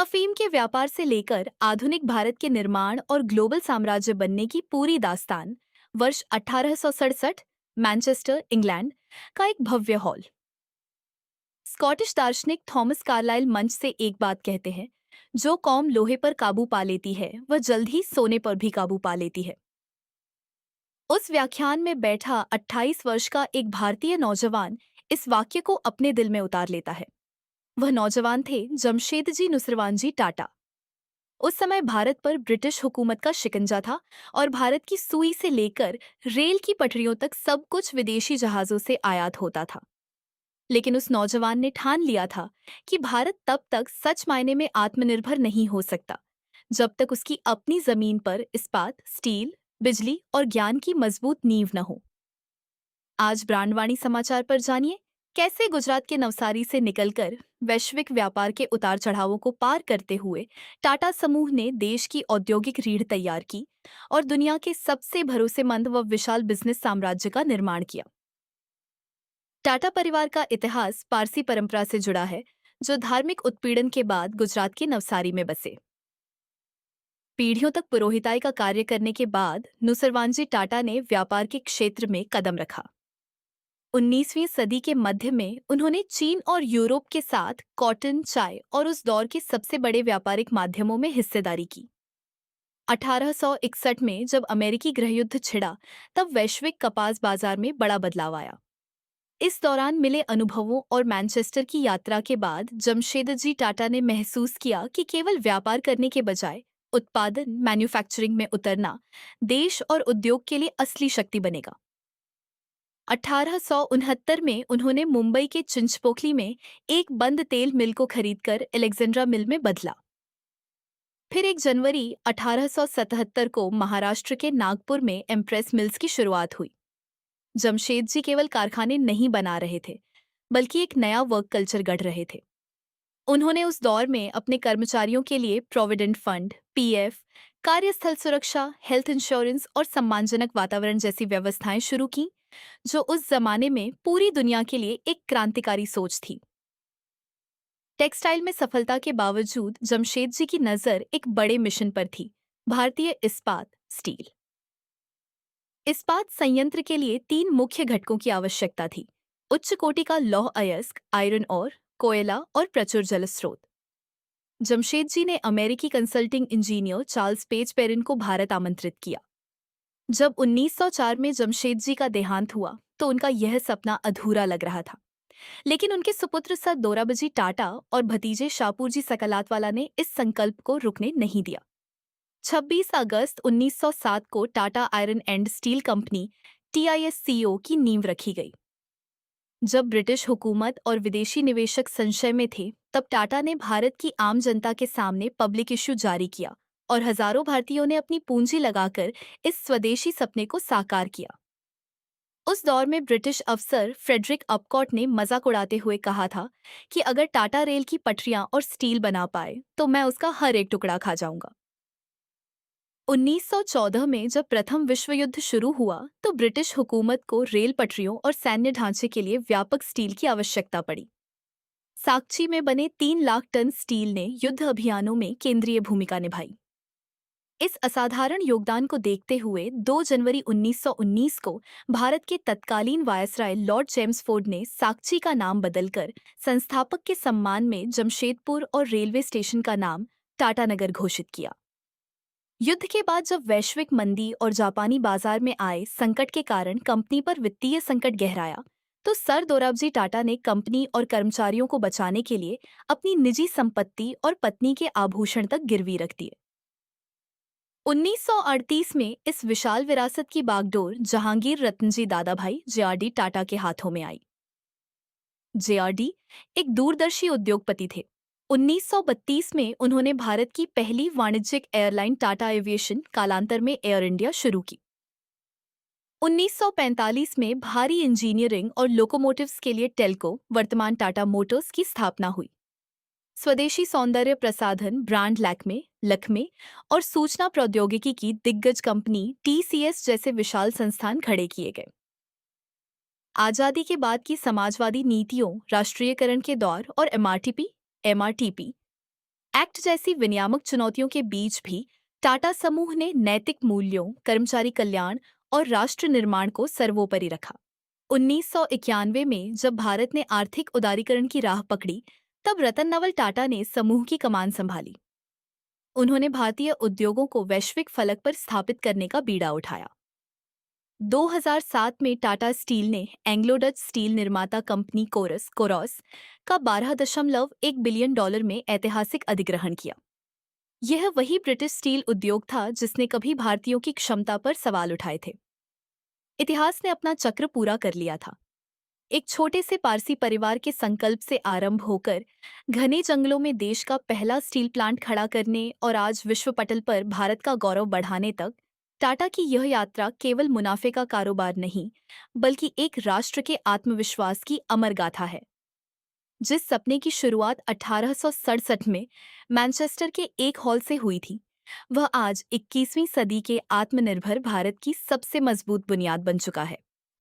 अफीम के व्यापार से लेकर आधुनिक भारत के निर्माण और ग्लोबल साम्राज्य बनने की पूरी दास्तान वर्ष 1867 मैनचेस्टर, इंग्लैंड का एक भव्य हॉल। स्कॉटिश दार्शनिक थॉमस कार्लाइल मंच से एक बात कहते हैं, जो कौम लोहे पर काबू पा लेती है वह जल्द ही सोने पर भी काबू पा लेती है। उस व्याख्यान में बैठा 28 वर्ष का एक भारतीय नौजवान इस वाक्य को अपने दिल में उतार लेता है। वह नौजवान थे जमशेदजी नुसरवानजी टाटा। उस समय भारत पर ब्रिटिश हुकूमत का शिकंजा था और भारत की सुई से लेकर रेल की पटरियों तक सब कुछ विदेशी जहाजों से आयात होता था। लेकिन उस नौजवान ने ठान लिया था कि भारत तब तक सच मायने में आत्मनिर्भर नहीं हो सकता जब तक उसकी अपनी जमीन पर इस्पात, स्टील, बिजली और ज्ञान की मजबूत नींव न हो। आज ब्रांडवाणी समाचार पर जानिए कैसे गुजरात के नवसारी से निकलकर वैश्विक व्यापार के उतार चढ़ावों को पार करते हुए टाटा समूह ने देश की औद्योगिक रीढ़ तैयार की और दुनिया के सबसे भरोसेमंद व विशाल बिजनेस साम्राज्य का निर्माण किया। टाटा परिवार का इतिहास पारसी परंपरा से जुड़ा है, जो धार्मिक उत्पीड़न के बाद गुजरात के नवसारी में बसे। पीढ़ियों तक पुरोहिताई का कार्य करने के बाद नुसरवानजी टाटा ने व्यापार के क्षेत्र में कदम रखा। 19वीं सदी के मध्य में उन्होंने चीन और यूरोप के साथ कॉटन, चाय और उस दौर के सबसे बड़े व्यापारिक माध्यमों में हिस्सेदारी की। 1861 में जब अमेरिकी गृहयुद्ध छिड़ा, तब वैश्विक कपास बाजार में बड़ा बदलाव आया। इस दौरान मिले अनुभवों और मैनचेस्टर की यात्रा के बाद जमशेदजी टाटा ने महसूस किया कि केवल व्यापार करने के बजाय उत्पादन, मैन्युफैक्चरिंग में उतरना देश और उद्योग के लिए असली शक्ति बनेगा। 1869 में उन्होंने मुंबई के चिंचपोकली में एक बंद तेल मिल को खरीदकर एलेक्जेंड्रा मिल में बदला। फिर 1 जनवरी 1877 को महाराष्ट्र के नागपुर में एम्प्रेस मिल्स की शुरुआत हुई। जमशेदजी केवल कारखाने नहीं बना रहे थे, बल्कि एक नया वर्क कल्चर गढ़ रहे थे। उन्होंने उस दौर में अपने कर्मचारियों के लिए प्रोविडेंट फंड, पीएफ, कार्यस्थल सुरक्षा, हेल्थ इंश्योरेंस और सम्मानजनक वातावरण जैसी व्यवस्थाएं शुरू की, जो उस जमाने में पूरी दुनिया के लिए एक क्रांतिकारी सोच थी। टेक्सटाइल में सफलता के बावजूद जमशेदजी की नज़र एक बड़े मिशन पर थी, भारतीय इस्पात, स्टील। इस्पात संयंत्र के लिए 3 मुख्य घटकों की आवश्यकता थी: उच्च कोटि का लौह अयस्क, आयरन और कोयला और प्रचुर जल स्रोत। जमशेदजी ने अमेरिकी consulting engineer Charles page Perrin को भारत आमंत्रित किया। जब 1904 में जमशेदजी का देहांत हुआ, तो उनका यह सपना अधूरा लग रहा था। लेकिन उनके सुपुत्र सर दोराबजी टाटा और भतीजे शापूरजी सकलातवाला ने इस संकल्प को रुकने नहीं दिया। 26 अगस्त 1907 को Tata iron and steel company TISCO की नींव रखी गई। जब ब्रिटिश हुकूमत और विदेशी निवेशक संशय में थे, तब टाटा ने भारत की आम जनता के सामने पब्लिक इश्यू जारी किया और हजारों भारतीयों ने अपनी पूंजी लगाकर इस स्वदेशी सपने को साकार किया। उस दौर में ब्रिटिश अफसर फ्रेडरिक अपकॉट ने मजाक उड़ाते हुए कहा था कि अगर टाटा रेल की पटरियां और स्टील बना पाए तो मैं उसका हर एक टुकड़ा खा जाऊंगा। 1914 में जब प्रथम विश्व युद्ध शुरू हुआ, तो ब्रिटिश हुकूमत को रेल पटरियों और सैन्य ढांचे के लिए व्यापक स्टील की आवश्यकता पड़ी। साक्ची में बने 3 लाख टन स्टील ने युद्ध अभियानों में केंद्रीय भूमिका निभाई। इस असाधारण योगदान को देखते हुए 2 जनवरी 1919 को भारत के तत्कालीन वायसराय लॉर्ड चेम्सफोर्ड ने साक्ची का नाम बदलकर संस्थापक के सम्मान में जमशेदपुर और रेलवे स्टेशन का नाम टाटानगर घोषित किया। युद्ध के बाद जब वैश्विक मंदी और जापानी बाजार में आए संकट के कारण कंपनी पर वित्तीय संकट गहराया, तो सर दोराबजी टाटा ने कंपनी और कर्मचारियों को बचाने के लिए अपनी निजी संपत्ति और पत्नी के आभूषण तक गिरवी रख दिए। 1938 में इस विशाल विरासत की बागडोर जहांगीर रतनजी दादाभाई JRD टाटा के हाथों में आई। JRD एक दूरदर्शी उद्योगपति थे। 1932 में उन्होंने भारत की पहली वाणिज्यिक एयरलाइन टाटा एविएशन, कालांतर में एयर इंडिया, शुरू की। 1945 में भारी इंजीनियरिंग और लोकोमोटिव्स के लिए टेल्को, वर्तमान टाटा मोटर्स, की स्थापना हुई। स्वदेशी सौंदर्य प्रसाधन ब्रांड लक्मे और सूचना प्रौद्योगिकी की दिग्गज कंपनी TCS जैसे विशाल संस्थान खड़े किए गए। आजादी के बाद की समाजवादी नीतियों, राष्ट्रीयकरण के दौर और MRTP एक्ट जैसी विनियामक चुनौतियों के बीच भी टाटा समूह ने नैतिक मूल्यों, कर्मचारी कल्याण और राष्ट्र निर्माण को सर्वोपरि रखा। 1991 में जब भारत ने आर्थिक उदारीकरण की राह पकड़ी, तब रतन नवल टाटा ने समूह की कमान संभाली। उन्होंने भारतीय उद्योगों को वैश्विक फलक पर स्थापित करने का बीड़ा उठाया। 2007 में टाटा स्टील ने एंग्लो डच स्टील निर्माता कंपनी कोरस का 12.1 बिलियन डॉलर में ऐतिहासिक अधिग्रहण किया। यह वही ब्रिटिश स्टील उद्योग था जिसने कभी भारतीयों की क्षमता पर सवाल उठाए थे। इतिहास ने अपना चक्र पूरा कर लिया था। एक छोटे से पारसी परिवार के संकल्प से आरंभ होकर घने जंगलों में देश का पहला स्टील प्लांट खड़ा करने और आज विश्व पटल पर भारत का गौरव बढ़ाने तक, टाटा की यह यात्रा केवल मुनाफे का कारोबार नहीं, बल्कि एक राष्ट्र के आत्मविश्वास की अमर गाथा है। जिस सपने की शुरुआत 1867 में मैनचेस्टर के एक हॉल से हुई थी, वह आज 21वीं सदी के आत्मनिर्भर भारत की सबसे मजबूत बुनियाद बन चुका है।